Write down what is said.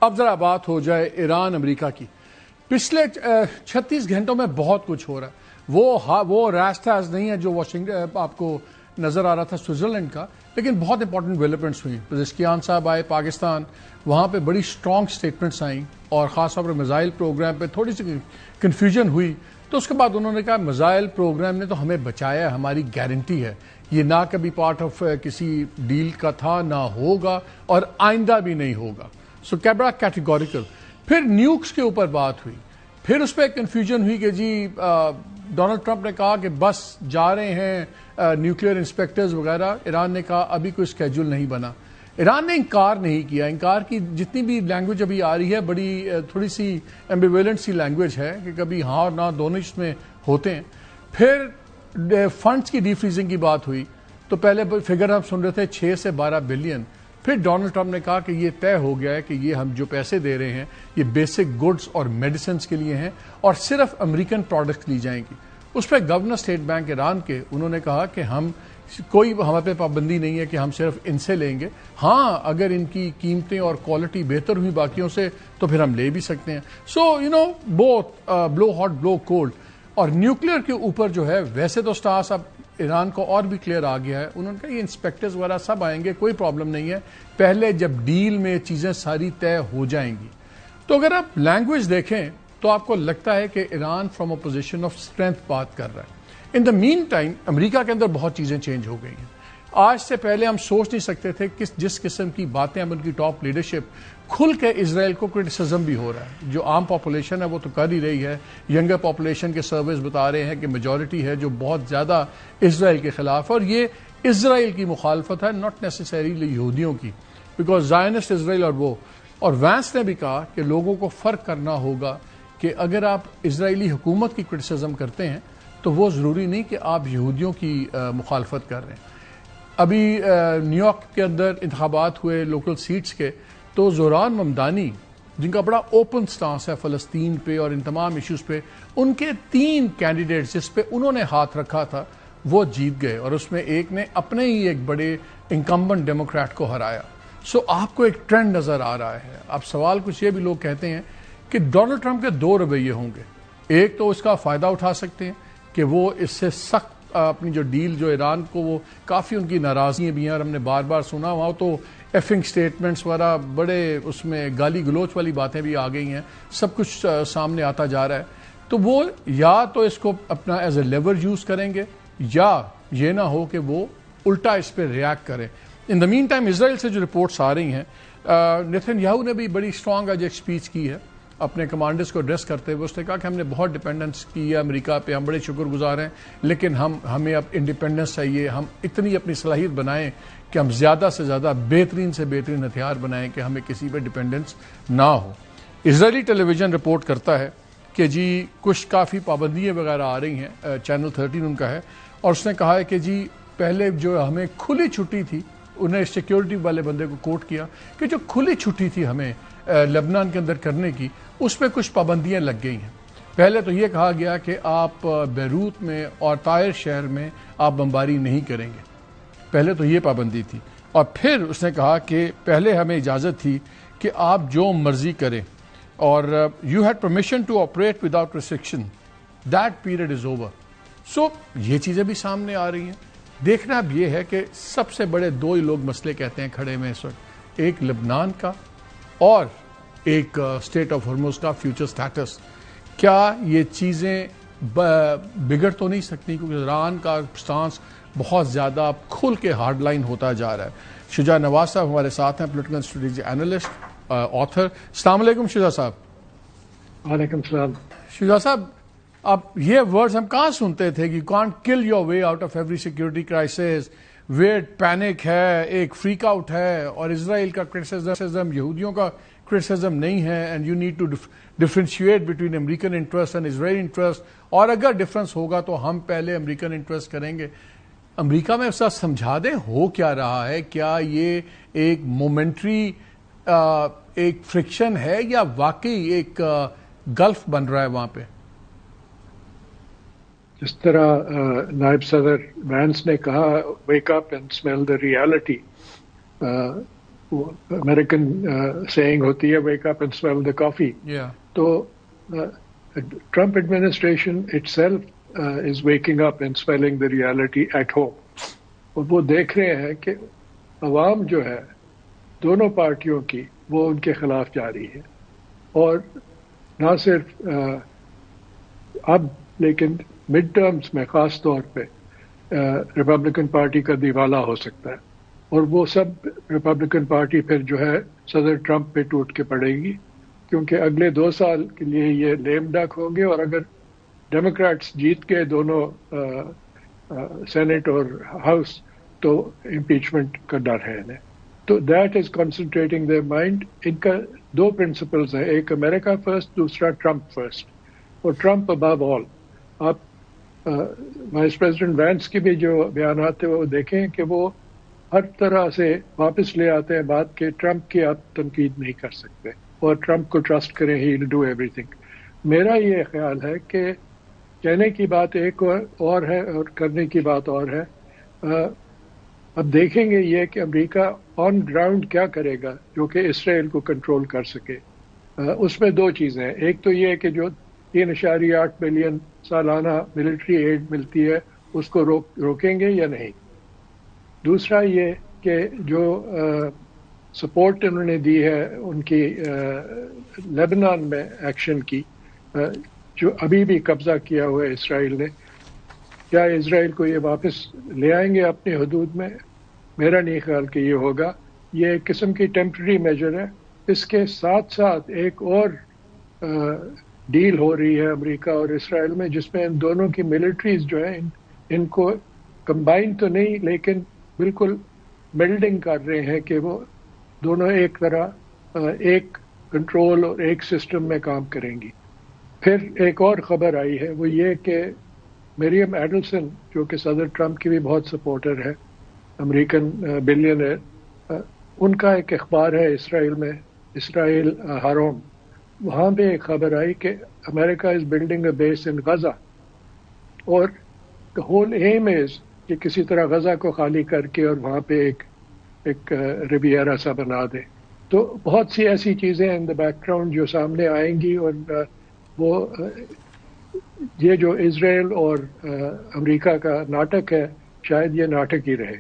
اب ذرا بات ہو جائے ایران امریکہ کی. پچھلے 36 گھنٹوں میں بہت کچھ ہو رہا ہے. وہ ریسٹاز نہیں ہے جو واشنگٹن آپ کو نظر آ رہا تھا سوئٹزرلینڈ کا, لیکن بہت امپورٹنٹ ڈیولپمنٹس ہوئی. پزشکیان صاحب آئے پاکستان, وہاں پہ بڑی اسٹرانگ سٹیٹمنٹس آئیں, اور خاص طور پر میزائل پروگرام پہ تھوڑی سی کنفیوژن ہوئی. تو اس کے بعد انہوں نے کہا میزائل پروگرام نے تو ہمیں بچایا, ہماری گارنٹی ہے, یہ نہ کبھی پارٹ آف کسی ڈیل کا تھا, نہ ہوگا, اور آئندہ بھی نہیں ہوگا. سو بڑا کیٹیگوریکل. پھر نیوکس کے اوپر بات ہوئی, پھر اس پہ کنفیوژن ہوئی کہ جی ڈونلڈ ٹرمپ نے کہا کہ بس جا رہے ہیں نیوکلیئر انسپیکٹرز وغیرہ. ایران نے کہا ابھی کوئی اسکیجول نہیں بنا. ایران نے انکار نہیں کیا. انکار کی جتنی بھی لینگویج ابھی آ رہی ہے بڑی تھوڑی سی ایمبیویلنٹ سی لینگویج ہے کہ کبھی ہاں اور نہ دونوں اس میں ہوتے ہیں. پھر فنڈز کی ڈی فریزنگ کی بات ہوئی تو پہلے فگر ہم سن رہے تھے 6 سے 12 بلین. پھر ڈونلڈ ٹرمپ نے کہا کہ یہ طے ہو گیا ہے کہ یہ ہم جو پیسے دے رہے ہیں یہ بیسک گڈز اور میڈیسنز کے لیے ہیں اور صرف امریکن پروڈکٹس لی جائیں گی. اس پہ گورنر اسٹیٹ بینک ایران کے انہوں نے کہا کہ کوئی ہمارے پہ پابندی نہیں ہے کہ ہم صرف ان سے لیں گے. ہاں اگر ان کی قیمتیں اور کوالٹی بہتر ہوئی باقیوں سے تو پھر ہم لے بھی سکتے ہیں. سو بوتھ بلو ہاٹ بلو کولڈ. اور نیوکلیئر کے اوپر جو ہے ویسے تو سٹارس اب ایران کو اور بھی کلیئر آ گیا ہے. انہوں نے کہا یہ انسپیکٹرز وغیرہ سب آئیں گے, کوئی پرابلم نہیں ہے, پہلے جب ڈیل میں چیزیں ساری طے ہو جائیں گی. تو اگر آپ لینگویج دیکھیں تو آپ کو لگتا ہے کہ Iran from a position of strength بات کر رہا ہے. ان دا مین ٹائم امریکہ کے اندر بہت چیزیں چینج ہو گئی ہیں. آج سے پہلے ہم سوچ نہیں سکتے تھے کہ جس قسم کی باتیں اب ان کی ٹاپ لیڈرشپ کھل کے اسرائیل کو کرٹیسزم بھی ہو رہا ہے. جو عام پاپولیشن ہے وہ تو کر ہی رہی ہے. ینگر پاپولیشن کے سرویز بتا رہے ہیں کہ میجورٹی ہے جو بہت زیادہ اسرائیل کے خلاف, اور یہ اسرائیل کی مخالفت ہے, ناٹ نیسیسریلی یہودیوں کی, بیکاز زائنسٹ اسرائیل. اور وینس نے بھی کہا کہ لوگوں کو فرق کرنا ہوگا کہ اگر آپ اسرائیلی حکومت کی کرٹیسزم کرتے ہیں تو وہ ضروری نہیں کہ آپ یہودیوں کی مخالفت کر رہے ہیں. ابھی نیو یارک کے اندر انتخابات ہوئے لوکل سیٹس کے, تو زوران ممدانی جن کا بڑا اوپن سٹانس ہے فلسطین پہ اور ان تمام ایشوز پہ, ان کے 3 کینڈیڈیٹس جس پہ انہوں نے ہاتھ رکھا تھا وہ جیت گئے, اور اس میں ایک نے اپنے ہی ایک بڑے انکمبنٹ ڈیموکریٹ کو ہرایا. سو آپ کو ایک ٹرینڈ نظر آ رہا ہے. اب سوال کچھ یہ بھی لوگ کہتے ہیں کہ ڈونلڈ ٹرمپ کے 2 رویے ہوں گے. ایک تو اس کا فائدہ اٹھا سکتے ہیں کہ وہ اس سے سخت اپنی جو ڈیل جو ایران کو, وہ کافی ان کی ناراضگیاں بھی ہیں, اور ہم نے بار بار سنا وہاں تو ایفنگ سٹیٹمنٹس وغیرہ بڑے اس میں گالی گلوچ والی باتیں بھی آ گئی ہیں, سب کچھ سامنے آتا جا رہا ہے. تو وہ یا تو اس کو اپنا ایز اے لیور یوز کریں گے, یا یہ نہ ہو کہ وہ الٹا اس پہ ریاکٹ کریں. ان دا مین ٹائم اسرائیل سے جو رپورٹس آ رہی ہیں, نیتن یاہو نے بھی بڑی اسٹرانگ آج ایک اسپیچ کی ہے اپنے کمانڈرز کو ایڈریس کرتے ہوئے. اس نے کہا کہ ہم نے بہت ڈیپینڈنس کی ہے امریکہ پہ, ہم بڑے شکر گزار ہیں, لیکن ہمیں اب انڈیپینڈنس چاہیے. ہم اتنی اپنی صلاحیت بنائیں کہ ہم زیادہ سے زیادہ بہترین سے بہترین ہتھیار بنائیں کہ ہمیں کسی پہ ڈیپینڈنس نہ ہو. اسرائیلی ٹیلی ویژن رپورٹ کرتا ہے کہ جی کچھ کافی پابندیاں وغیرہ آ رہی ہیں, چینل 13 ان کا ہے, اور اس نے کہا ہے کہ جی پہلے جو ہمیں کھلی چھٹی تھی, انہیں سیکیورٹی والے بندے کو کوٹ کیا کہ جو کھلی چھٹی تھی ہمیں لبنان کے اندر کرنے کی, اس پہ کچھ پابندیاں لگ گئی ہیں. پہلے تو یہ کہا گیا کہ آپ بیروت میں اور طائر شہر میں آپ بمباری نہیں کریں گے, پہلے تو یہ پابندی تھی. اور پھر اس نے کہا کہ پہلے ہمیں اجازت تھی کہ آپ جو مرضی کریں, اور you had permission to operate without restriction, that period is over. So یہ چیزیں بھی سامنے آ رہی ہیں. دیکھنا اب یہ ہے کہ سب سے بڑے 2 ہی لوگ مسئلے کہتے ہیں کھڑے میں اس وقت, ایک لبنان کا اور ایک اسٹیٹ آف ہرمز کا فیوچر سٹیٹس. کیا یہ چیزیں بگڑ تو نہیں سکتی, کیونکہ ایران کا سٹانس بہت زیادہ کھل کے ہارڈ لائن ہوتا جا رہا ہے. شجاع نواز صاحب ہمارے ساتھ ہیں, پولیٹیکل اسٹریٹجی اینالسٹ, آتھر. السلام علیکم شجاع صاحب. وعلیکم السلام. شجاع صاحب, اب یہ ورڈز ہم کہاں سنتے تھے کہ you can't kill your way out of every security crisis, ویٹ پینک ہے, ایک فریک آؤٹ ہے, اور اسرائیل کا کرٹیسزم یہودیوں کا کرٹیسزم نہیں ہے, and you need to differentiate between American interest and Israeli interest, اور اگر ڈفرنس ہوگا تو ہم پہلے امریکن انٹرسٹ کریں گے. امریکہ میں اس کا سمجھا دیں ہو کیا رہا ہے, کیا یہ ایک مومنٹری ایک فرکشن ہے یا واقعی ایک گلف بن رہا ہے وہاں پہ؟ جس طرح نائب صدر وینس نے کہا wake up and smell the reality, American saying ہوتی ہے wake up and smell the coffee. تو Trump administration itself is waking up and smelling the reality at home. اور وہ دیکھ رہے ہیں کہ عوام جو ہے دونوں پارٹیوں کی وہ ان کے خلاف جا رہی ہے. اور نہ صرف اب لیکن مڈ ٹرمز میں خاص طور پہ ریپبلکن پارٹی کا دیوالا ہو سکتا ہے. اور وہ سب ریپبلکن پارٹی پھر جو ہے صدر ٹرمپ پہ ٹوٹ کے پڑے گی، کیونکہ اگلے 2 سال کے لیے یہ لیم ڈک ہوں گے. اور اگر ڈیموکریٹس جیت کے دونوں سینٹ اور ہاؤس تو امپیچمنٹ کا ڈر ہے انہیں. تو that is concentrating their mind. ان کا 2 پرنسپلز ہیں، ایک امریکہ فرسٹ، دوسرا ٹرمپ فرسٹ. اور ٹرمپ ابو آل. آپ وائس پریزیڈنٹ وینس کی بھی جو بیانات ہیں وہ دیکھیں کہ وہ ہر طرح سے واپس لے آتے ہیں بات کہ ٹرمپ کی آپ تنقید نہیں کر سکتے اور ٹرمپ کو ٹرسٹ کریں، ہی ول ڈو ایوری تھنگ. میرا یہ خیال ہے کہ کہنے کی بات ایک اور ہے اور کرنے کی بات اور ہے. اب دیکھیں گے یہ کہ امریکہ آن گراؤنڈ کیا کرے گا جو کہ اسرائیل کو کنٹرول کر سکے. اس میں 2 چیزیں ہیں. ایک تو یہ کہ جو 3.8 بلین سالانہ ملٹری ایڈ ملتی ہے اس کو روکیں گے یا نہیں. دوسرا یہ کہ جو سپورٹ انہوں نے دی ہے ان کی لیبنان میں ایکشن کی، جو ابھی بھی قبضہ کیا ہوا ہے اسرائیل نے، کیا اسرائیل کو یہ واپس لے آئیں گے اپنے حدود میں؟ میرا نہیں خیال کہ یہ ہوگا. یہ ایک قسم کی ٹیمپرری میجر ہے. اس کے ساتھ ساتھ ایک اور ڈیل ہو رہی ہے امریکہ اور اسرائیل میں، جس میں ان دونوں کی ملٹریز جو ہیں ان کو کمبائن تو نہیں لیکن بالکل بلڈنگ کر رہے ہیں کہ وہ دونوں ایک طرح ایک کنٹرول اور ایک سسٹم میں کام کریں گی. پھر ایک اور خبر آئی ہے، وہ یہ کہ مریم ایڈلسن جو کہ صدر ٹرمپ کی بھی بہت سپورٹر ہے، امریکن بلینئر، ان کا ایک اخبار ہے اسرائیل میں، اسرائیل ہاروم. وہاں پہ ایک خبر آئی کہ امریکہ از بلڈنگ اے بیس ان غزہ، اور دا ہول ایم از کہ کسی طرح غزہ کو خالی کر کے اور وہاں پہ ایک ریویرا سا بنا دے. تو بہت سی ایسی چیزیں ان دا بیک گراؤنڈ جو سامنے آئیں گی، اور وہ یہ جو اسرائیل اور امریکہ کا ناٹک ہے شاید یہ ناٹک ہی رہے.